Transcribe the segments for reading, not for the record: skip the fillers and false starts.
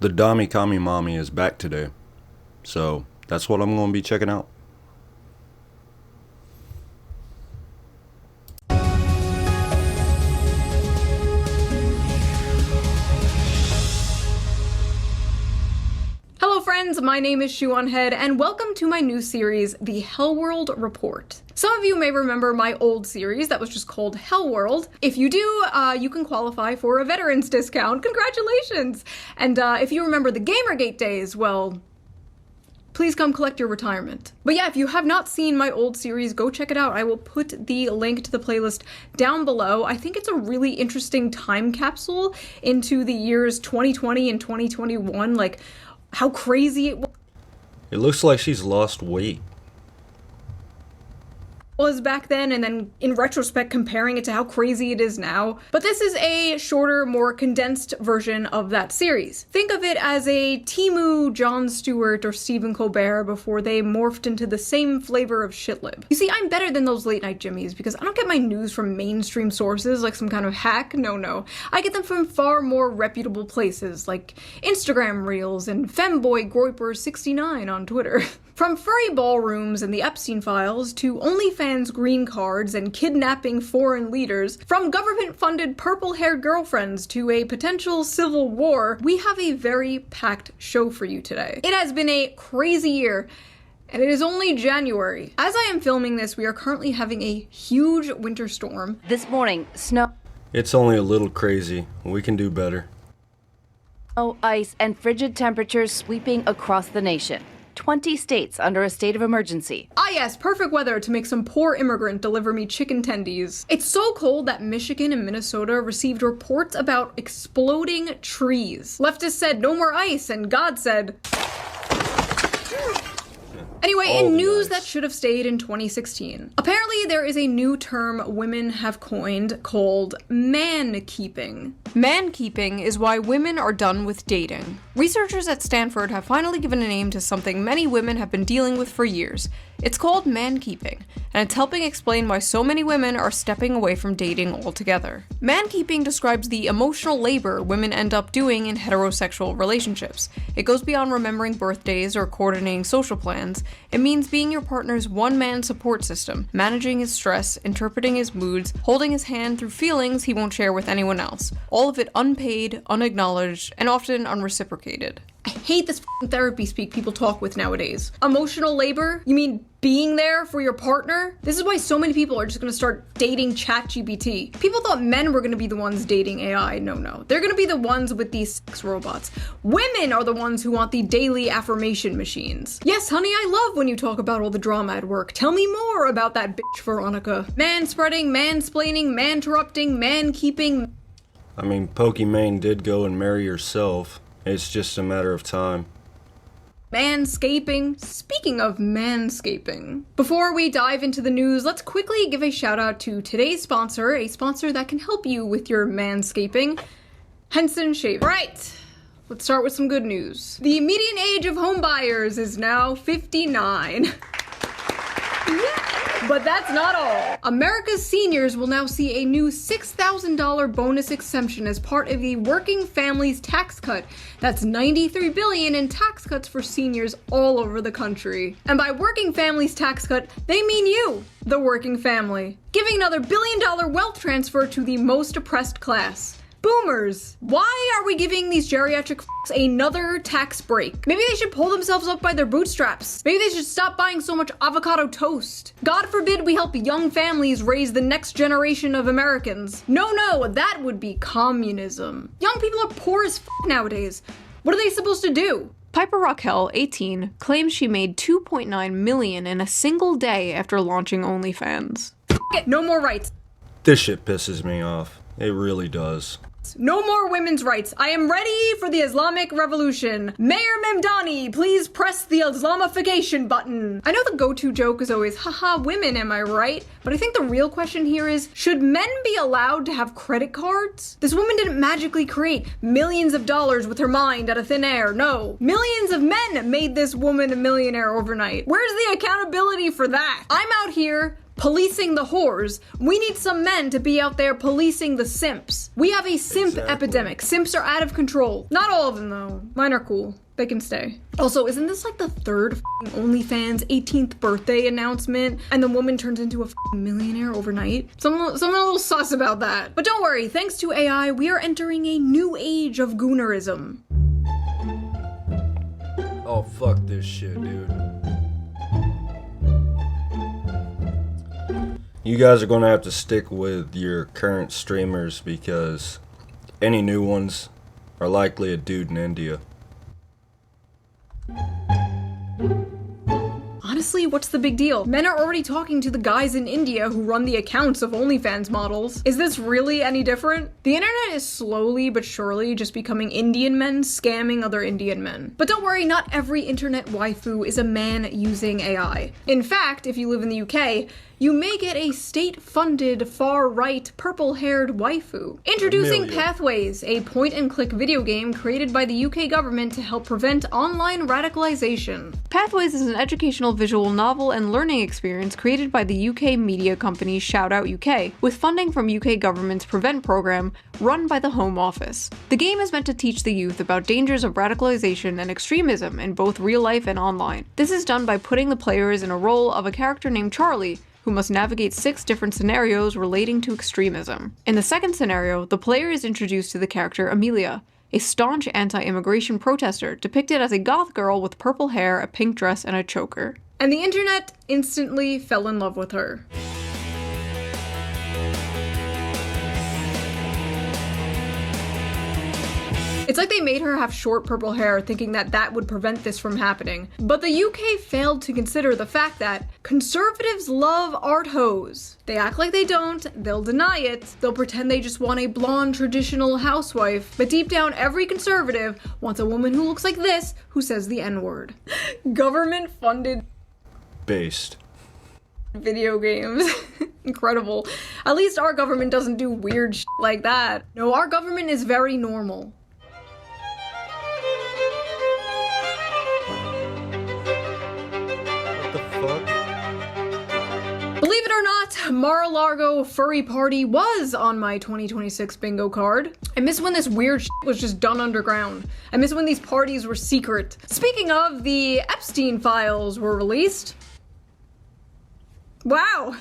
The Commie Mommy is back today, so that's what I'm going to be checking out. Hello friends, my name is ShoeOnHead, and welcome to my new series, The Hellworld Report. Some of you may remember my old series that was just called Hellworld. If you do, you can qualify for a veterans discount. Congratulations! And if you remember the Gamergate days, well, please come collect your retirement. But yeah, if you have not seen my old series, go check it out. I will put the link to the playlist down below. I think it's a really interesting time capsule into the years 2020 and 2021, like how crazy it It looks like she's lost weight. was back then, and then in retrospect comparing it to how crazy it is now. But this is a shorter, more condensed version of that series. Think of it as a Temu, Jon Stewart, or Stephen Colbert before they morphed into the same flavor of shitlib. You see, I'm better than those late night Jimmies because I don't get my news from mainstream sources like some kind of hack. No. I get them from far more reputable places like Instagram Reels and Femboy Groiper69 on Twitter. From furry ballrooms and the Epstein files to OnlyFans green cards and kidnapping foreign leaders, from government-funded purple-haired girlfriends to a potential civil war, we have a very packed show for you today. It has been a crazy year, and it is only January. As I am filming this, we are currently having a huge winter storm. This morning, snow, It's only a little crazy. We can do better. ice, and frigid temperatures sweeping across the nation. 20 states under a state of emergency. Ah yes, perfect weather to make some poor immigrant deliver me chicken tendies. It's so cold that Michigan and Minnesota received reports about exploding trees. Leftists said no more ice, and God said... Anyway, All in the news ice. that should have stayed in 2016. Apparently there is a new term women have coined called man-keeping. Man-keeping is why women are done with dating. Researchers at Stanford have finally given a name to something many women have been dealing with for years. It's called man-keeping, and it's helping explain why so many women are stepping away from dating altogether. Man-keeping describes the emotional labor women end up doing in heterosexual relationships. It goes beyond remembering birthdays or coordinating social plans. It means being your partner's one-man support system, managing his stress, interpreting his moods, holding his hand through feelings he won't share with anyone else. All of it unpaid, unacknowledged, and often unreciprocated. I hate this f***ing therapy speak people talk with nowadays. Emotional labor? You mean being there for your partner? This is why so many people are just gonna start dating ChatGPT. People thought men were gonna be the ones dating AI. No. They're gonna be the ones with these sex robots. Women are the ones who want the daily affirmation machines. Yes, honey, I love when you talk about all the drama at work. Tell me more about that bitch Veronica. Man-spreading, man-splaining, man-interrupting, man-keeping. I mean, Pokimane did go and marry herself. It's just a matter of time. Manscaping. Speaking of manscaping, before we dive into the news, let's quickly give a shout out to today's sponsor, a sponsor that can help you with your manscaping, Henson Shaving. Right, let's start with some good news. The median age of home buyers is now 59. But that's not all. America's seniors will now see a new $6,000 bonus exemption as part of the Working Families Tax Cut. That's $93 billion in tax cuts for seniors all over the country. And by Working Families Tax Cut, they mean you, the working family, giving another billion-dollar wealth transfer to the most oppressed class. Boomers. Why are we giving these geriatric f***s another tax break? Maybe they should pull themselves up by their bootstraps. Maybe they should stop buying so much avocado toast. God forbid we help young families raise the next generation of Americans. No, that would be communism. Young people are poor as f*** nowadays. What are they supposed to do? Piper Raquel, 18, claims she made $2.9 million in a single day after launching OnlyFans. F*** it, no more rights. This shit pisses me off. It really does. No more women's rights. I am ready for the Islamic Revolution. Mayor Memdani, please press the Islamification button. I know the go-to joke is always, haha, women, am I right? But I think the real question here is, should men be allowed to have credit cards? This woman didn't magically create millions of dollars with her mind out of thin air. No. Millions of men made this woman a millionaire overnight. Where's the accountability for that? I'm out here policing the whores. We need some men to be out there policing the simps. We have a simp epidemic. Simps are out of control. Not all of them though. Mine are cool. They can stay. Also, isn't this like the third OnlyFans 18th birthday announcement and the woman turns into a millionaire overnight? Someone a little sus about that. But don't worry, thanks to AI, we are entering a new age of goonerism. Oh, fuck this shit, dude. You guys are gonna have to stick with your current streamers because any new ones are likely a dude in India. Honestly, what's the big deal? Men are already talking to the guys in India who run the accounts of OnlyFans models. Is this really any different? The internet is slowly but surely just becoming Indian men scamming other Indian men. But don't worry, not every internet waifu is a man using AI. In fact, if you live in the UK, you may get a state-funded, far-right, purple-haired waifu. Introducing Pathways, a point-and-click video game created by the UK government to help prevent online radicalization. Pathways is an educational visual novel and learning experience created by the UK media company Shoutout UK, with funding from UK government's Prevent program run by the Home Office. The game is meant to teach the youth about dangers of radicalization and extremism in both real life and online. This is done by putting the players in a role of a character named Charlie, who must navigate 6 different scenarios relating to extremism. In the second scenario, the player is introduced to the character Amelia, a staunch anti-immigration protester depicted as a goth girl with purple hair, a pink dress, and a choker. And the internet instantly fell in love with her. It's like they made her have short purple hair thinking that that would prevent this from happening. But the UK failed to consider the fact that conservatives love art hoes. They act like they don't, they'll deny it, they'll pretend they just want a blonde traditional housewife, but deep down every conservative wants a woman who looks like this, who says the N-word. Government funded Based. video games. Incredible. At least our government doesn't do weird shit like that. No, our government is very normal. Believe it or not, Mar-a-Lago Furry Party was on my 2026 bingo card. I miss when this weird shit was just done underground. I miss when these parties were secret. Speaking of, the Epstein files were released. Wow.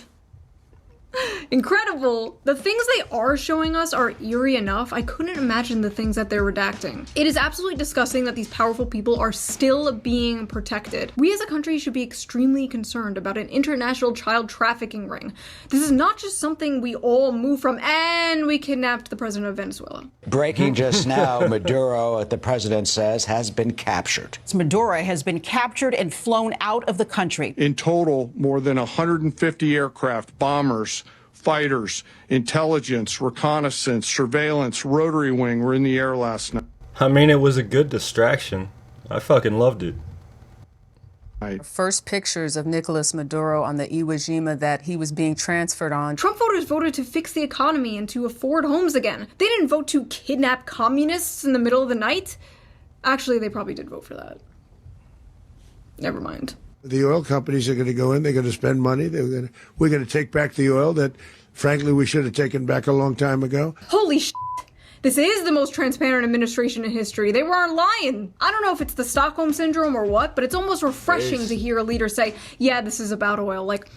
Incredible. The things they are showing us are eerie enough. I couldn't imagine the things that they're redacting. It is absolutely disgusting that these powerful people are still being protected. We as a country should be extremely concerned about an international child trafficking ring. This is not just something we all move from, and we kidnapped the president of Venezuela. Breaking just now, Maduro, the president says, has been captured. Maduro has been captured and flown out of the country. In total, more than 150 aircraft, bombers, fighters, intelligence, reconnaissance, surveillance, rotary wing were in the air last night. I mean, it was a good distraction. I fucking loved it. First pictures of Nicolas Maduro on the Iwo Jima that he was being transferred on. Trump voters voted to fix the economy and to afford homes again. They didn't vote to kidnap communists in the middle of the night. Actually, they probably did vote for that. Never mind. The oil companies are going to go in, they're going to spend money, we're going to take back the oil that, frankly, we should have taken back a long time ago. Holy shit. This is the most transparent administration in history. They weren't lying. I don't know if it's the Stockholm Syndrome or what, but it's almost refreshing to hear a leader say, yeah, this is about oil. Like,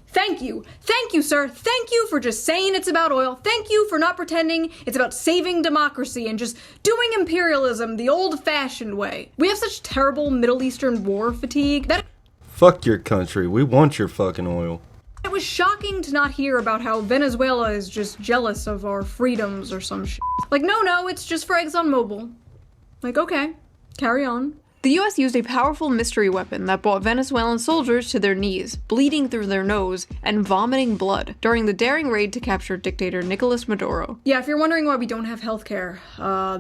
thank you, sir. Thank you for just saying it's about oil. Thank you for not pretending it's about saving democracy and just doing imperialism the old-fashioned way. We have such terrible Middle Eastern war fatigue that Fuck your country. We want your fucking oil. it was shocking to not hear about how Venezuela is just jealous of our freedoms or some shit. Like, no, it's just for ExxonMobil. Like, okay, carry on. The US used a powerful mystery weapon that brought Venezuelan soldiers to their knees, bleeding through their nose and vomiting blood during the daring raid to capture dictator Nicolas Maduro. Yeah, if you're wondering why we don't have healthcare,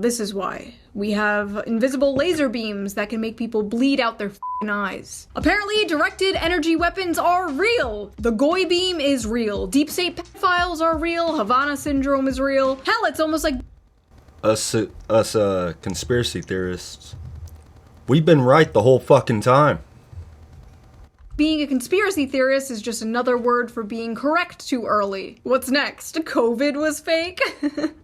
this is why. We have invisible laser beams that can make people bleed out their f***ing eyes. Apparently, directed energy weapons are real. The Goy beam is real. Deep state pedophiles are real. Havana syndrome is real. Hell, it's almost like Us conspiracy theorists. We've been right the whole fucking time. Being a conspiracy theorist is just another word for being correct too early. What's next? COVID was fake?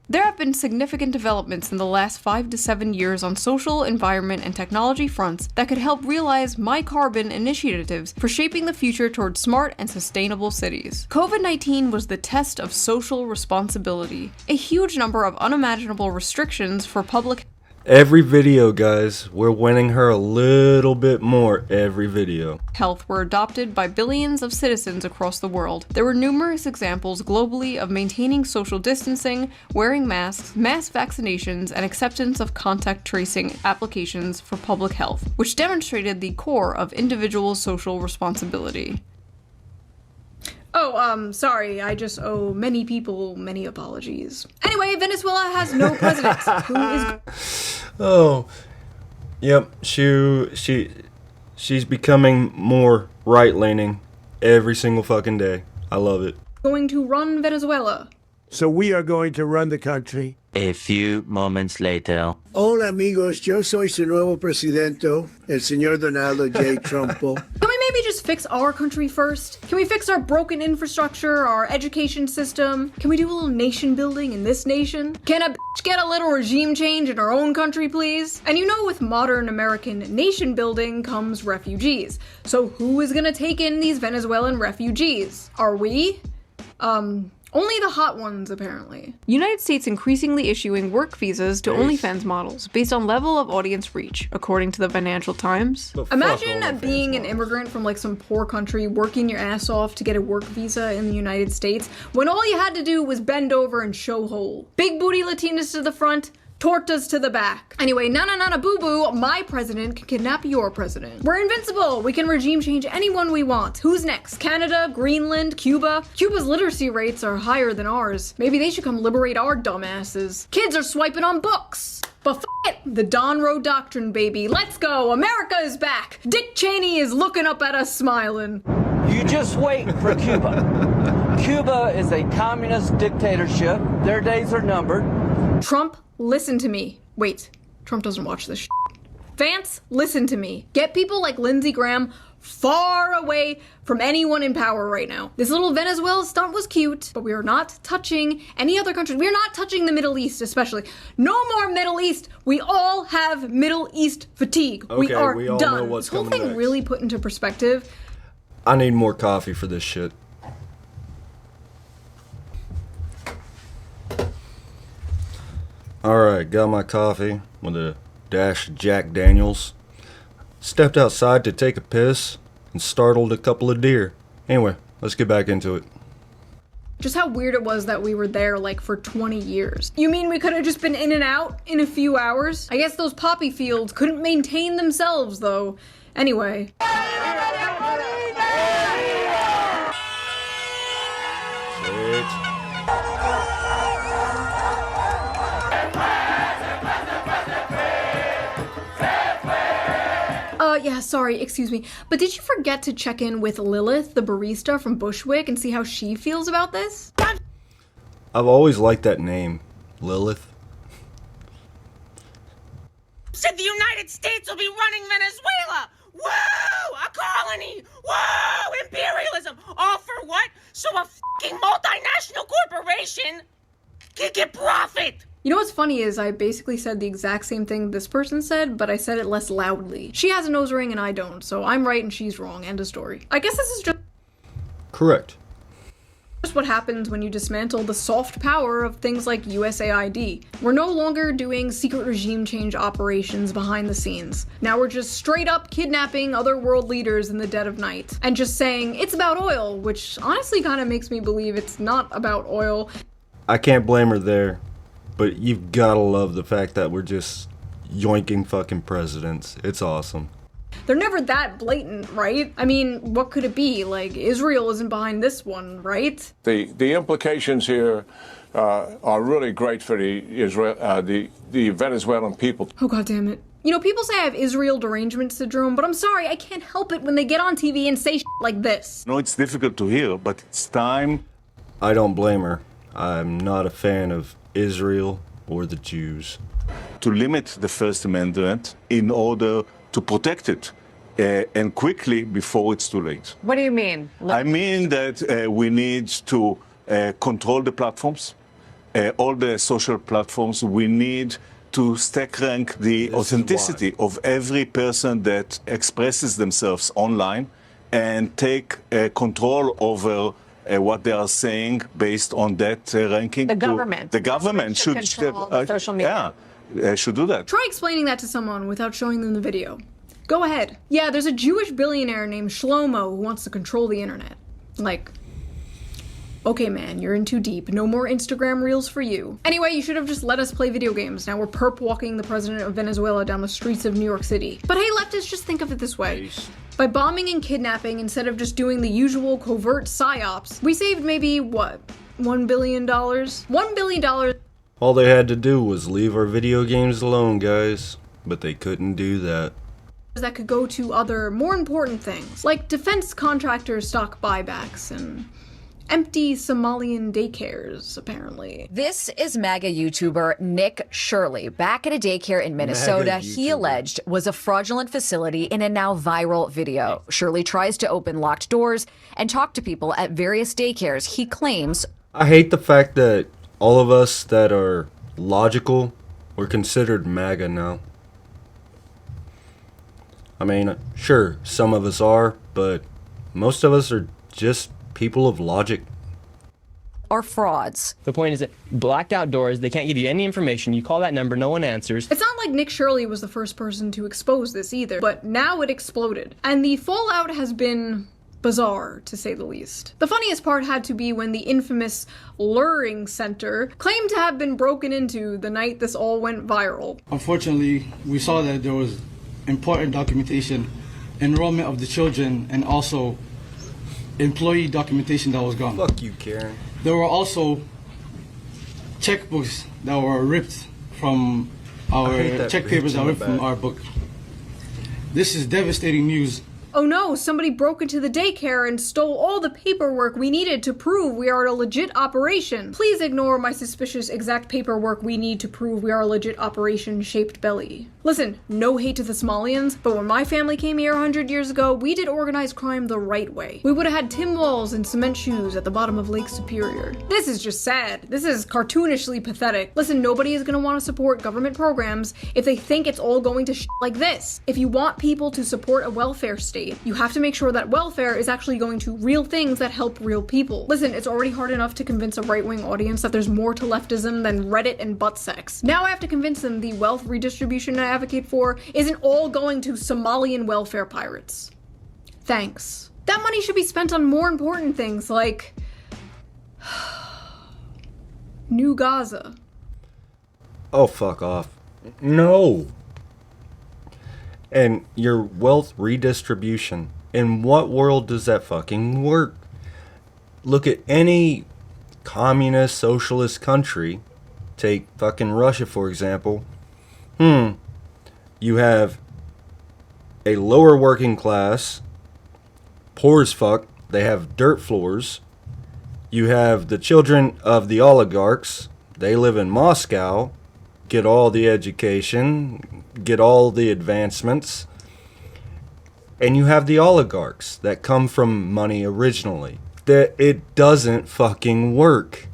There have been significant developments in the last 5 to 7 years on social, environment, and technology fronts that could help realize my carbon initiatives for shaping the future towards smart and sustainable cities. COVID-19 was the test of social responsibility. A huge number of unimaginable restrictions for public Every video, guys, we're winning her a little bit more every video. health were adopted by billions of citizens across the world. There were numerous examples globally of maintaining social distancing, wearing masks, mass vaccinations, and acceptance of contact tracing applications for public health, which demonstrated the core of individual social responsibility. Oh, sorry, I just owe many people many apologies. Anyway, Venezuela has no president. Who is... Oh, yep, she's becoming more right-leaning every single fucking day. I love it. going to run Venezuela? So we are going to run the country. A few moments later. Hola amigos, yo soy su nuevo presidente, el señor Donaldo J. Trumpo. Can we maybe just fix our country first? Can we fix our broken infrastructure, our education system? Can we do a little nation building in this nation? Can a bitch get a little regime change in our own country, please? And you know, with modern American nation building comes refugees. So who is gonna take in these Venezuelan refugees? Are we? Only the hot ones, apparently. United States increasingly issuing work visas to OnlyFans models based on level of audience reach, according to the Financial Times. Imagine being an immigrant from like some poor country, working your ass off to get a work visa in the United States, when all you had to do was bend over and show hole. Big booty Latinas to the front, tortas to the back. Anyway, na boo boo, my president can kidnap your president. We're invincible. We can regime change anyone we want. Who's next? Canada, Greenland, Cuba? Cuba's literacy rates are higher than ours. Maybe they should come liberate our dumbasses. Kids are swiping on books. But f it, the Don Road Doctrine, baby. Let's go. America is back. Dick Cheney is looking up at us smiling. You just wait for Cuba. Cuba is a communist dictatorship. Their days are numbered. Trump, listen to me. Wait, Trump doesn't watch this shit. Vance, listen to me. Get people like Lindsey Graham far away from anyone in power right now. This little Venezuela stunt was cute, but we are not touching any other countries. We are not touching the Middle East, especially. No more Middle East. We all have Middle East fatigue. Okay, we are we all done. know what's this whole coming thing next. really put into perspective. I need more coffee for this shit. Alright, got my coffee with a dash of Jack Daniels. Stepped outside to take a piss and startled a couple of deer. Anyway, let's get back into it. Just how weird it was that we were there like for 20 years. You mean we could have just been in and out in a few hours? I guess those poppy fields couldn't maintain themselves though. Anyway. Yeah, sorry, excuse me. But did you forget to check in with Lilith, the barista from Bushwick, and see how she feels about this? I've always liked that name, Lilith. Said the United States will be running Venezuela! Whoa! A colony! Whoa! Imperialism! All for what? So a fucking multinational corporation can get profit! You know what's funny is I basically said the exact same thing this person said, but I said it less loudly. She has a nose ring and I don't, so I'm right and she's wrong. End of story. I guess this is just Correct. what happens when you dismantle the soft power of things like USAID. We're no longer doing secret regime change operations behind the scenes. Now we're just straight up kidnapping other world leaders in the dead of night and just saying it's about oil, which honestly kind of makes me believe it's not about oil. I can't blame her there, but you've gotta love the fact that we're just yoinking fucking presidents. It's awesome. They're never that blatant, right? I mean, what could it be? Like, Israel isn't behind this one, right? The implications here are really great for the Venezuelan people. Oh, God damn it. You know, people say I have Israel derangement syndrome, but I'm sorry, I can't help it when they get on TV and say shit like this. No, it's difficult to hear, but it's time. I don't blame her. I'm not a fan of Israel or the Jews. To limit the First Amendment in order to protect it and quickly before it's too late. What do you mean? I mean that we need to control the platforms, all the social platforms. We need to stack rank the authenticity of every person that expresses themselves online and take control over what they are saying based on that ranking. The government. The government should control social media. Yeah, should do that. Try explaining that to someone without showing them the video. Go ahead. Yeah, there's a Jewish billionaire named Shlomo who wants to control the internet. Like, okay man, you're in too deep. No more Instagram reels for you. Anyway, you should have just let us play video games. Now we're perp walking the president of Venezuela down the streets of New York City. But hey, leftists, just think of it this way. By bombing and kidnapping instead of just doing the usual covert psyops, we saved maybe, what, $1 billion? $1 billion. All they had to do was leave our video games alone, guys. But they couldn't do that. That could go to other, more important things, like defense contractor stock buybacks and empty Somalian daycares, apparently. This is MAGA YouTuber Nick Shirley. Back at a daycare in Minnesota, he alleged was a fraudulent facility in a now viral video. Shirley tries to open locked doors and talk to people at various daycares he claims. I hate the fact that all of us that are logical, we're considered MAGA now. I mean, sure, some of us are, but most of us are just people of logic. Are frauds. The point is that blacked out doors, they can't give you any information. You call that number, no one answers. It's not like Nick Shirley was the first person to expose this either, but now it exploded. And the fallout has been bizarre, to say the least. The funniest part had to be when the infamous Luring Center claimed to have been broken into the night this all went viral. Unfortunately, we saw that there was important documentation, enrollment of the children, and also employee documentation that was gone. Fuck you, Karen. There were also checkbooks that were ripped from our check papers that were ripped from our book. This is devastating news. Oh no, somebody broke into the daycare and stole all the paperwork we needed to prove we are a legit operation. Please ignore my suspicious exact paperwork we need to prove we are a legit operation shaped belly. Listen, no hate to the Somalians, but when my family came here 100 years ago, we did organized crime the right way. We would have had tin walls and cement shoes at the bottom of Lake Superior. This is just sad. This is cartoonishly pathetic. Listen, nobody is gonna want to support government programs if they think it's all going to shit like this. If you want people to support a welfare state, you have to make sure that welfare is actually going to real things that help real people. Listen, it's already hard enough to convince a right-wing audience that there's more to leftism than Reddit and butt sex. Now I have to convince them the wealth redistribution I advocate for isn't all going to Somalian welfare pirates. Thanks. That money should be spent on more important things like New Gaza. Oh, fuck off. No. And your wealth redistribution. In what world does that fucking work? Look at any communist, socialist country. Take fucking Russia, for example. You have a lower working class, poor as fuck. They have dirt floors. You have the children of the oligarchs. They live in Moscow, get all the education, get all the advancements. And you have the oligarchs that come from money originally. That it doesn't fucking work.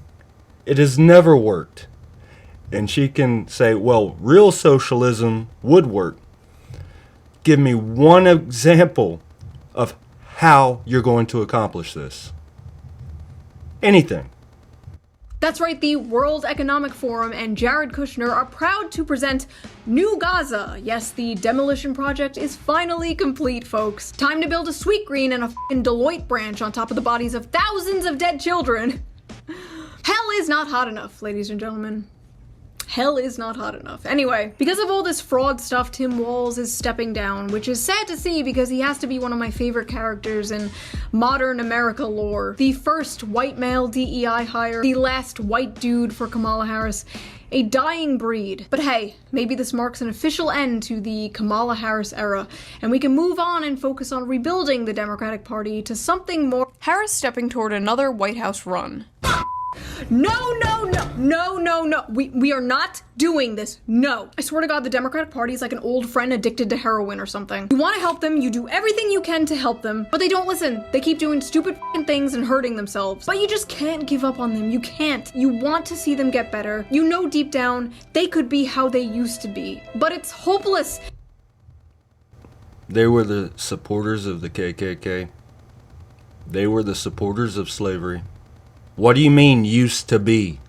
It has never worked. And she can say, well, real socialism would work. Give me one example of how you're going to accomplish this. Anything. That's right, the World Economic Forum and Jared Kushner are proud to present New Gaza. Yes, the demolition project is finally complete, folks. Time to build a sweet green and a f***ing Deloitte branch on top of the bodies of thousands of dead children. Hell is not hot enough, ladies and gentlemen. Hell is not hot enough. Anyway, because of all this fraud stuff, Tim Walz is stepping down, which is sad to see because he has to be one of my favorite characters in modern America lore. The first white male DEI hire, the last white dude for Kamala Harris, a dying breed. But hey, maybe this marks an official end to the Kamala Harris era, and we can move on and focus on rebuilding the Democratic Party to something more. Harris stepping toward another White House run. No. We are not doing this. No. I swear to God, the Democratic Party is like an old friend addicted to heroin or something. You want to help them, you do everything you can to help them, but they don't listen. They keep doing stupid things and hurting themselves. But you just can't give up on them. You can't. You want to see them get better. You know deep down they could be how they used to be. But it's hopeless. They were the supporters of the KKK. They were the supporters of slavery. What do you mean, used to be?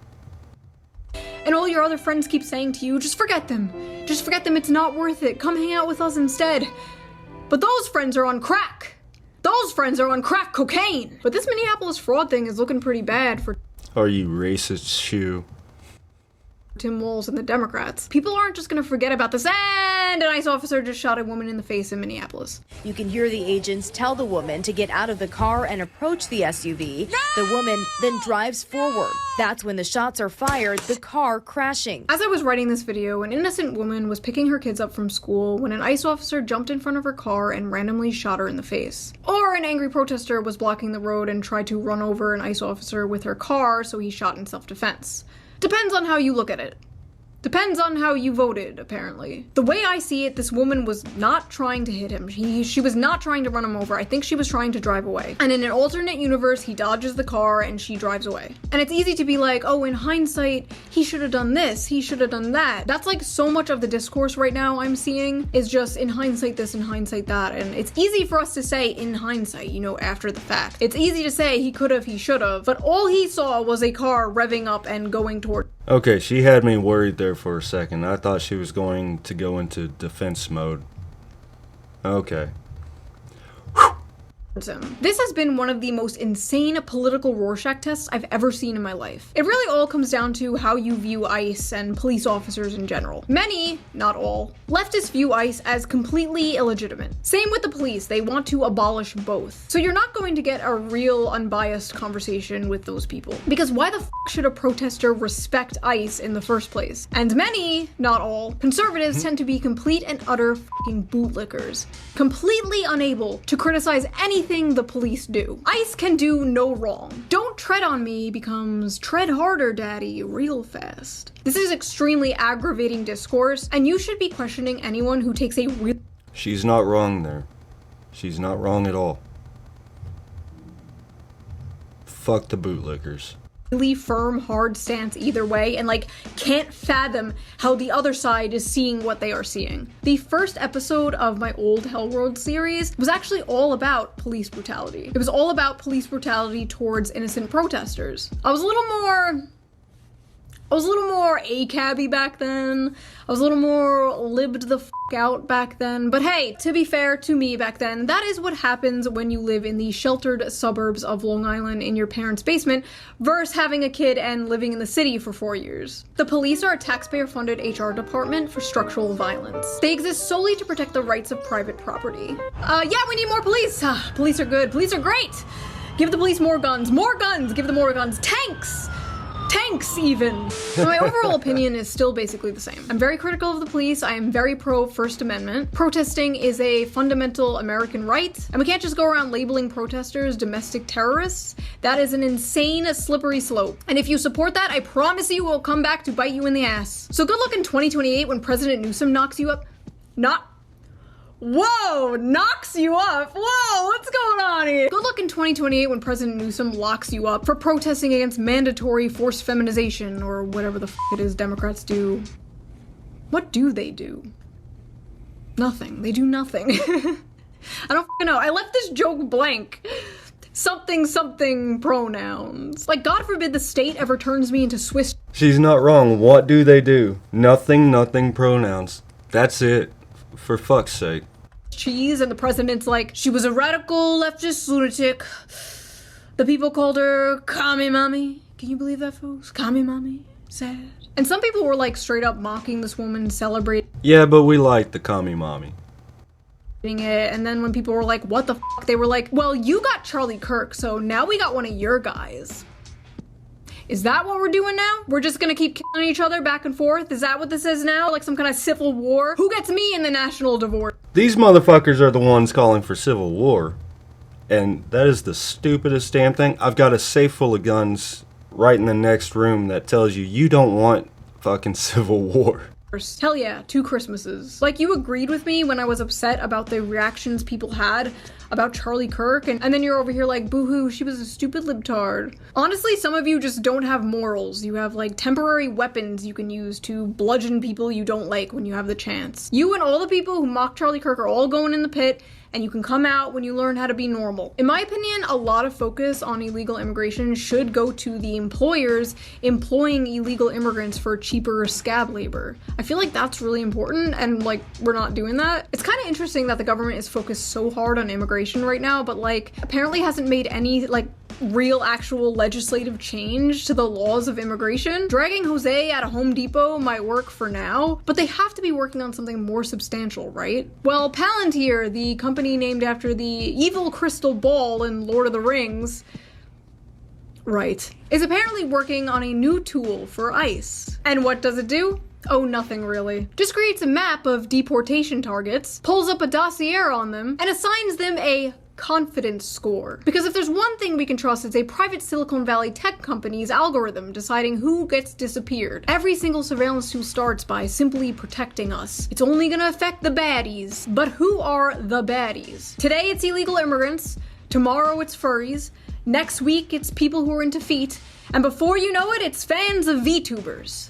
And all your other friends keep saying to you, just forget them. Just forget them, it's not worth it. Come hang out with us instead. But those friends are on crack. Those friends are on crack cocaine. But this Minneapolis fraud thing is looking pretty bad for Are you racist, Shoe? Tim Walz and the Democrats. People aren't just gonna forget about this, and an ICE officer just shot a woman in the face in Minneapolis. You can hear the agents tell the woman to get out of the car and approach the SUV. The woman then drives forward. That's when the shots are fired, the car crashing. As I was writing this video, an innocent woman was picking her kids up from school when an ICE officer jumped in front of her car and randomly shot her in the face. Or an angry protester was blocking the road and tried to run over an ICE officer with her car, so he shot in self-defense. Depends on how you look at it. Depends on how you voted, apparently. The way I see it, this woman was not trying to hit him. She was not trying to run him over. I think she was trying to drive away. And in an alternate universe, he dodges the car and she drives away. And it's easy to be like, oh, in hindsight, he should have done this, he should have done that. That's like so much of the discourse right now I'm seeing is just in hindsight this, in hindsight that. And it's easy for us to say in hindsight, you know, after the fact. It's easy to say he could have, he should have, but all he saw was a car revving up and going toward. Okay, she had me worried there for a second. I thought she was going to go into defense mode. Okay. him. This has been one of the most insane political Rorschach tests I've ever seen in my life. It really all comes down to how you view ICE and police officers in general. Many, not all, leftists view ICE as completely illegitimate. Same with the police, they want to abolish both. So you're not going to get a real unbiased conversation with those people. Because why the f should a protester respect ICE in the first place? And many, not all, conservatives tend to be complete and utter f***ing bootlickers. Completely unable to criticize anything the police do. ICE can do no wrong. Don't tread on me becomes tread harder, daddy, real fast. This is extremely aggravating discourse, and you should be questioning anyone who takes a real— She's not wrong there. She's not wrong at all. Fuck the bootlickers. really firm, hard stance either way, and like can't fathom how the other side is seeing what they are seeing. The first episode of my old Hellworld series was actually all about police brutality. It was all about police brutality towards innocent protesters. I was a little more ACAB-y back then. I was a little more libbed the f*** out back then. But hey, to be fair to me back then, that is what happens when you live in the sheltered suburbs of Long Island in your parents' basement versus having a kid and living in the city for 4 years. The police are a taxpayer-funded HR department for structural violence. They exist solely to protect the rights of private property. Yeah, we need more police. Police are good. Police are great. Give the police more guns. More guns. Give them more guns. Tanks. Tanks, even. So my overall opinion is still basically the same. I'm very critical of the police. I am very pro First Amendment. Protesting is a fundamental American right, and we can't just go around labeling protesters domestic terrorists. That is an insane, slippery slope. And if you support that, I promise you it will come back to bite you in the ass. So good luck in 2028 when President Newsom knocks you up. Whoa, knocks you up. Whoa, what's going on here? Good luck in 2028 when President Newsom locks you up for protesting against mandatory forced feminization or whatever the f it is Democrats do. What do they do? Nothing. They do nothing. I don't f***ing know. I left this joke blank. Something pronouns. Like, God forbid the state ever turns me into Swiss. She's not wrong. What do they do? Nothing pronouns. That's it. For fuck's sake. Cheese, and the president's like, she was a radical leftist lunatic. The people called her Commie Mommy. Can you believe that, folks? Commie Mommy. Sad. And some people were like straight up mocking this woman, celebrating Yeah, but we like the Commie Mommy. it. And then when people were like, what the fuck? They were like, well, you got Charlie Kirk, so now we got one of your guys. Is that what we're doing now? We're just gonna keep killing each other back and forth? Is that what this is now? Like some kind of civil war? Who gets me in the national divorce? These motherfuckers are the ones calling for civil war. And that is the stupidest damn thing. I've got a safe full of guns right in the next room that tells you you don't want fucking civil war. Hell yeah, 2 Christmases. Like, you agreed with me when I was upset about the reactions people had about Charlie Kirk, and then you're over here like, boo-hoo, she was a stupid libtard. Honestly, some of you just don't have morals. You have, like, temporary weapons you can use to bludgeon people you don't like when you have the chance. You and all the people who mock Charlie Kirk are all going in the pit, and you can come out when you learn how to be normal. In my opinion, a lot of focus on illegal immigration should go to the employers employing illegal immigrants for cheaper scab labor. I feel like that's really important, and like, we're not doing that. It's kind of interesting that the government is focused so hard on immigration right now, but like, apparently hasn't made any like real actual legislative change to the laws of immigration. Dragging Jose out of Home Depot might work for now, but they have to be working on something more substantial, right? Well, Palantir, the company named after the evil crystal ball in Lord of the Rings, right, is apparently working on a new tool for ICE. And what does it do? Oh, nothing really. Just creates a map of deportation targets, pulls up a dossier on them, and assigns them a confidence score. Because if there's one thing we can trust, it's a private Silicon Valley tech company's algorithm deciding who gets disappeared. Every single surveillance tool starts by simply protecting us. It's only gonna affect the baddies. But who are the baddies? Today it's illegal immigrants, tomorrow it's furries, next week it's people who are into feet, and before you know it, it's fans of VTubers.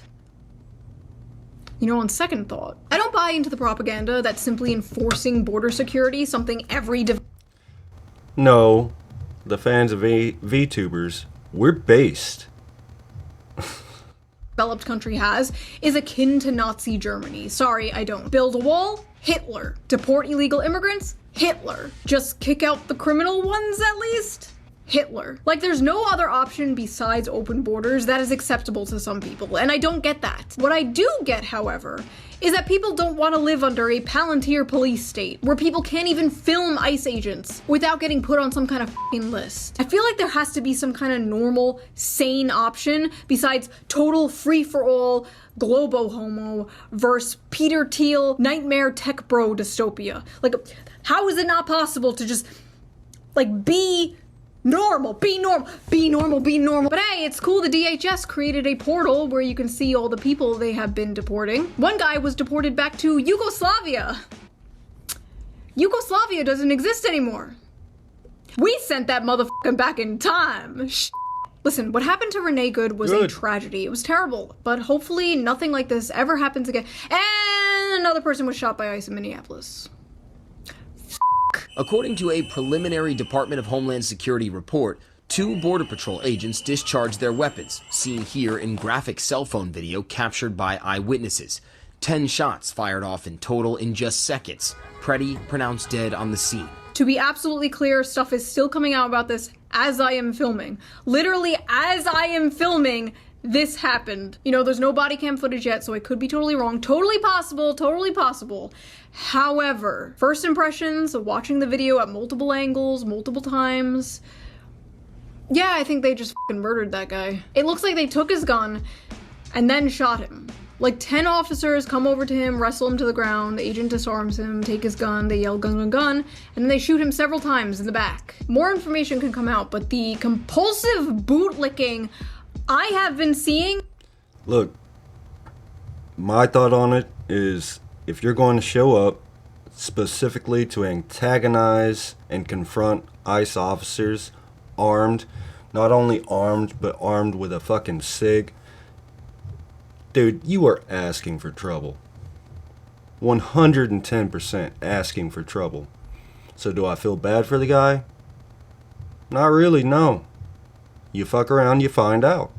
You know, on second thought, I don't buy into the propaganda that simply enforcing border security, something every No, the fans of VTubers, we're based. developed country has, is akin to Nazi Germany. Sorry, I don't. Build a wall? Hitler. Deport illegal immigrants? Hitler. Just kick out the criminal ones at least? Hitler. Like, there's no other option besides open borders that is acceptable to some people, and I don't get that. What I do get, however, is that people don't want to live under a Palantir police state, where people can't even film ICE agents without getting put on some kind of f***ing list. I feel like there has to be some kind of normal, sane option besides total free-for-all, globo-homo versus Peter Thiel, nightmare tech bro dystopia. Like, how is it not possible to just, like, be normal, be normal, be normal, be normal. But hey, it's cool the DHS created a portal where you can see all the people they have been deporting. One guy was deported back to Yugoslavia. Yugoslavia doesn't exist anymore. We sent that motherfucker back in time. Listen, what happened to Renee Good was a tragedy. It was terrible, but hopefully nothing like this ever happens again. And another person was shot by ICE in Minneapolis. According to a preliminary Department of Homeland Security report, 2 Border Patrol agents discharged their weapons, seen here in graphic cell phone video captured by eyewitnesses. 10 shots fired off in total in just seconds. Preddy pronounced dead on the scene. To be absolutely clear, stuff is still coming out about this as I am filming. Literally, as I am filming, this happened. You know, there's no body cam footage yet, so I could be totally wrong. Totally possible, totally possible. However, first impressions of watching the video at multiple angles, multiple times, yeah, I think they just fucking murdered that guy. It looks like they took his gun and then shot him. Like 10 officers come over to him, wrestle him to the ground, the agent disarms him, take his gun, they yell gun, gun, gun, and then they shoot him several times in the back. More information can come out, but the compulsive bootlicking I have been seeing... Look, my thought on it is, if you're going to show up specifically to antagonize and confront ICE officers armed, not only armed, but armed with a fucking SIG, dude, you are asking for trouble. 110% asking for trouble. So do I feel bad for the guy? Not really, no. You fuck around, you find out.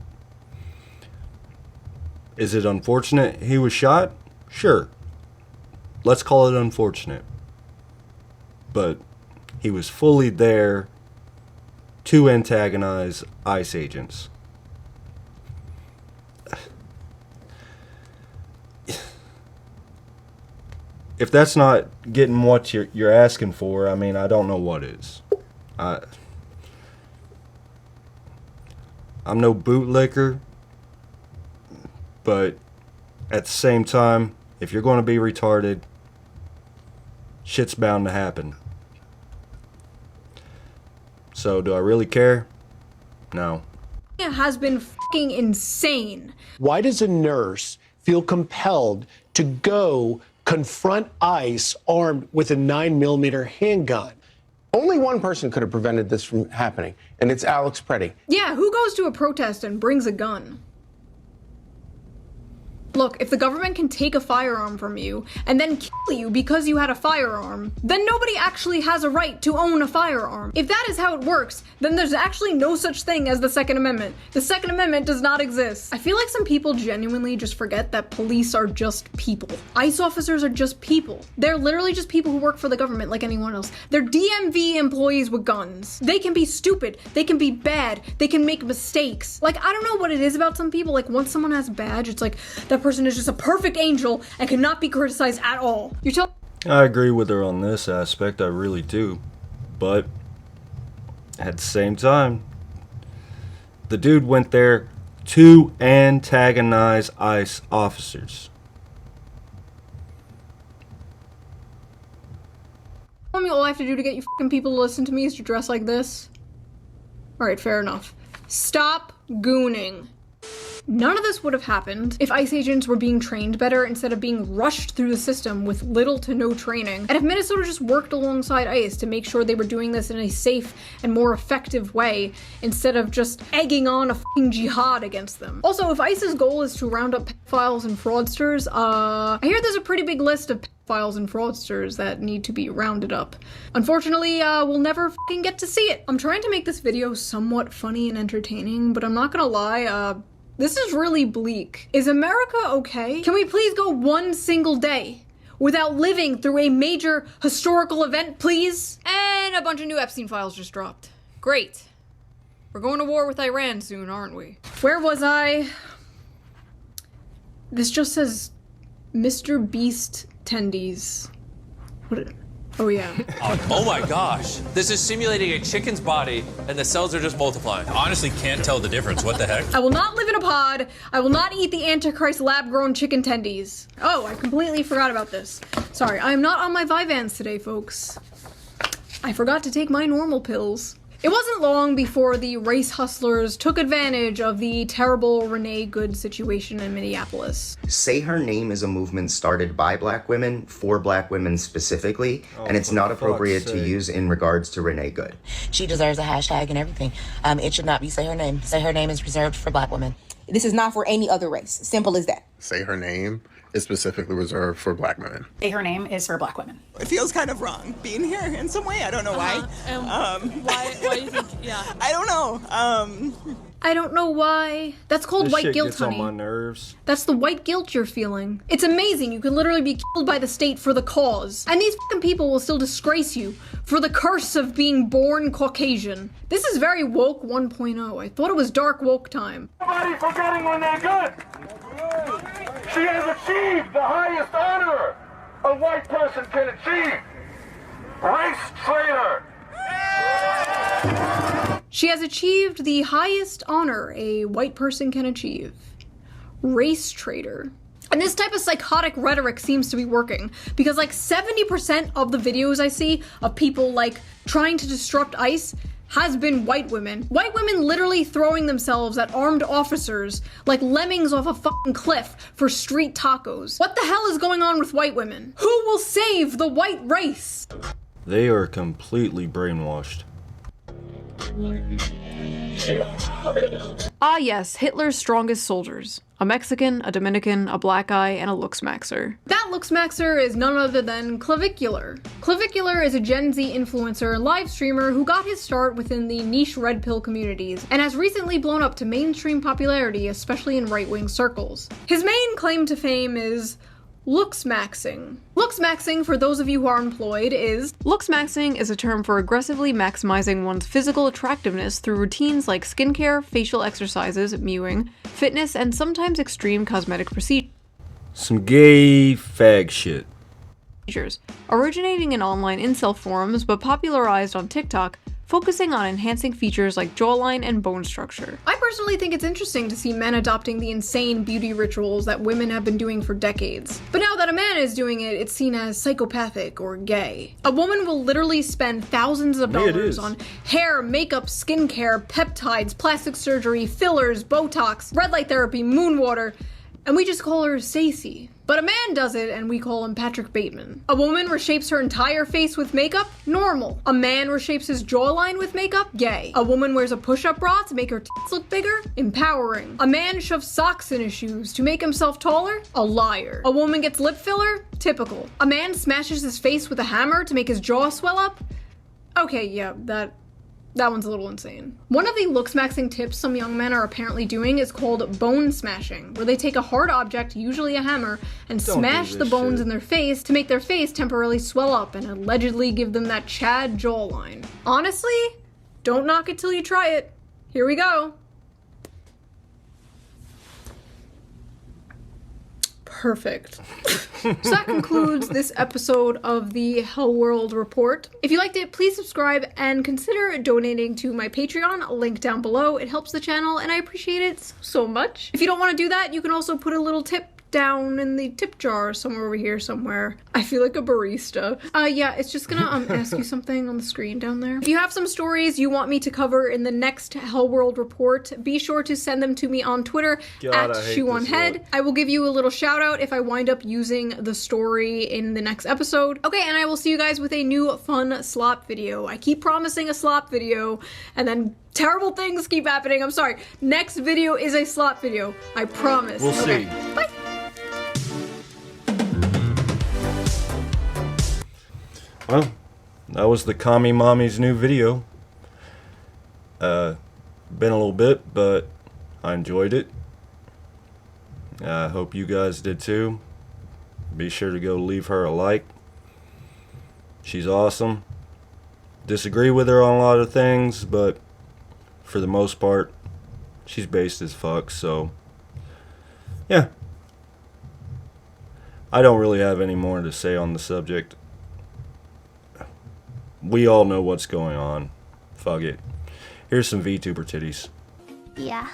Is it unfortunate he was shot? Sure. Let's call it unfortunate. But he was fully there to antagonize ICE agents. If that's not getting what you're asking for, I mean, I don't know what is. I'm no bootlicker, but at the same time, if you're going to be retarded, shit's bound to happen. So, do I really care? No. has been fucking insane. Why does a nurse feel compelled to go confront ICE armed with a 9mm handgun? Only one person could have prevented this from happening, and it's Alex Preddy. Yeah, who goes to a protest and brings a gun? Look, if the government can take a firearm from you and then kill you because you had a firearm, then nobody actually has a right to own a firearm. If that is how it works, then there's actually no such thing as the Second Amendment. The Second Amendment does not exist. I feel like some people genuinely just forget that police are just people. ICE officers are just people. They're literally just people who work for the government like anyone else. They're DMV employees with guns. They can be stupid. They can be bad. They can make mistakes. Like, I don't know what it is about some people. Like, once someone has a badge, it's like, that person is just a perfect angel and cannot be criticized at all. I agree with her on this aspect, I really do. But at the same time, the dude went there to antagonize ICE officers. All I have to do to get you fucking people to listen to me is to dress like this. Alright, fair enough. Stop gooning. None of this would have happened if ICE agents were being trained better instead of being rushed through the system with little to no training. And if Minnesota just worked alongside ICE to make sure they were doing this in a safe and more effective way instead of just egging on a fucking jihad against them. Also, if ICE's goal is to round up pedophiles and fraudsters, I hear there's a pretty big list of pedophiles and fraudsters that need to be rounded up. Unfortunately, we'll never fucking get to see it. I'm trying to make this video somewhat funny and entertaining, but I'm not gonna lie, this is really bleak. Is America okay? Can we please go one single day without living through a major historical event, please? And a bunch of new Epstein files just dropped. Great. We're going to war with Iran soon, aren't we? Where was I? This just says Mr. Beast tendies. What? Oh yeah. Oh my gosh. This is simulating a chicken's body and the cells are just multiplying. Honestly can't tell the difference. What the heck? I will not live in a pod. I will not eat the Antichrist lab-grown chicken tendies. Oh, I completely forgot about this. Sorry, I am not on my Vyvanse today, folks. I forgot to take my normal pills. It wasn't long before the race hustlers took advantage of the terrible Renee Good situation in Minneapolis. Say Her Name is a movement started by black women, for black women specifically, and it's not appropriate to use in regards to Renee Good. She deserves a hashtag and everything. It should not be Say Her Name. Say Her Name is reserved for black women. This is not for any other race. Simple as that. Say Her Name is specifically reserved for black women. Say Her Name is for black women. It feels kind of wrong being here in some way. I don't know why. Why do you think, yeah. I don't know. I don't know why. That's called This white shit guilt, gets honey. on my nerves. That's the white guilt you're feeling. It's amazing. You can literally be killed by the state for the cause. And these fucking people will still disgrace you for the curse of being born Caucasian. This is very woke 1.0. I thought it was dark woke time. Nobody forgetting Renee Good. She has achieved the highest honor a white person can achieve. Race traitor. She has achieved the highest honor a white person can achieve. Race traitor. And this type of psychotic rhetoric seems to be working because like 70% of the videos I see of people like trying to disrupt ICE has been white women. White women literally throwing themselves at armed officers like lemmings off a fucking cliff for street tacos. What the hell is going on with white women? Who will save the white race? They are completely brainwashed. Ah yes, Hitler's strongest soldiers. A Mexican, a Dominican, a black guy, and a looksmaxer. That looksmaxer is none other than Clavicular. Clavicular is a Gen Z influencer and live streamer who got his start within the niche red pill communities and has recently blown up to mainstream popularity, especially in right-wing circles. His main claim to fame is looksmaxing. Looksmaxing, for those of you who are employed, is a term for aggressively maximizing one's physical attractiveness through routines like skincare, facial exercises, mewing, fitness, and sometimes extreme cosmetic procedures. Some gay fag shit. Originating in online incel forums but popularized on TikTok, focusing on enhancing features like jawline and bone structure. I personally think it's interesting to see men adopting the insane beauty rituals that women have been doing for decades. But now that a man is doing it, it's seen as psychopathic or gay. A woman will literally spend thousands of dollars on hair, makeup, skincare, peptides, plastic surgery, fillers, Botox, red light therapy, moon water, and we just call her Stacey. But a man does it and we call him Patrick Bateman. A woman reshapes her entire face with makeup? Normal. A man reshapes his jawline with makeup? Gay. A woman wears a push-up bra to make her tits look bigger? Empowering. A man shoves socks in his shoes to make himself taller? A liar. A woman gets lip filler? Typical. A man smashes his face with a hammer to make his jaw swell up? Okay, yeah, that one's a little insane. One of the look-smashing tips some young men are apparently doing is called bone smashing, where they take a hard object, usually a hammer, and smash the bones in their face to make their face temporarily swell up and allegedly give them that Chad jawline. Honestly, don't knock it till you try it. Here we go. Perfect. So that concludes this episode of the Hell World Report. If you liked it, please subscribe and consider donating to my Patreon, link down below. It helps the channel and I appreciate it so much. If you don't want to do that, you can also put a little tip down in the tip jar somewhere over here somewhere. I feel like a barista. Yeah, it's just gonna ask you something on the screen down there. If you have some stories you want me to cover in the next Hell World Report, be sure to send them to me on Twitter at ShoeOnHead. I will give you a little shout out if I wind up using the story in the next episode. Okay, and I will see you guys with a new fun slop video. I keep promising a slop video and then terrible things keep happening. I'm sorry. Next video is a slop video. I promise. We'll see. Bye. Well, that was the Commie Mommy's new video. Been a little bit, but I enjoyed it. I hope you guys did too. Be sure to go leave her a like. She's awesome. Disagree with her on a lot of things, but for the most part, she's based as fuck, so yeah. I don't really have any more to say on the subject. We all know what's going on. Fuck it. Here's some VTuber titties. Yeah,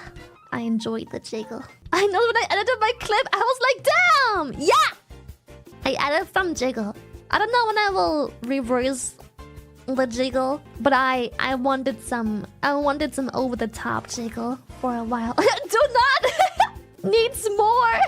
I enjoyed the jiggle. I know when I edited my clip, I was like, damn! Yeah! I added some jiggle. I don't know when I will reverse the jiggle, but I wanted some over the top jiggle for a while. Do not! Needs more!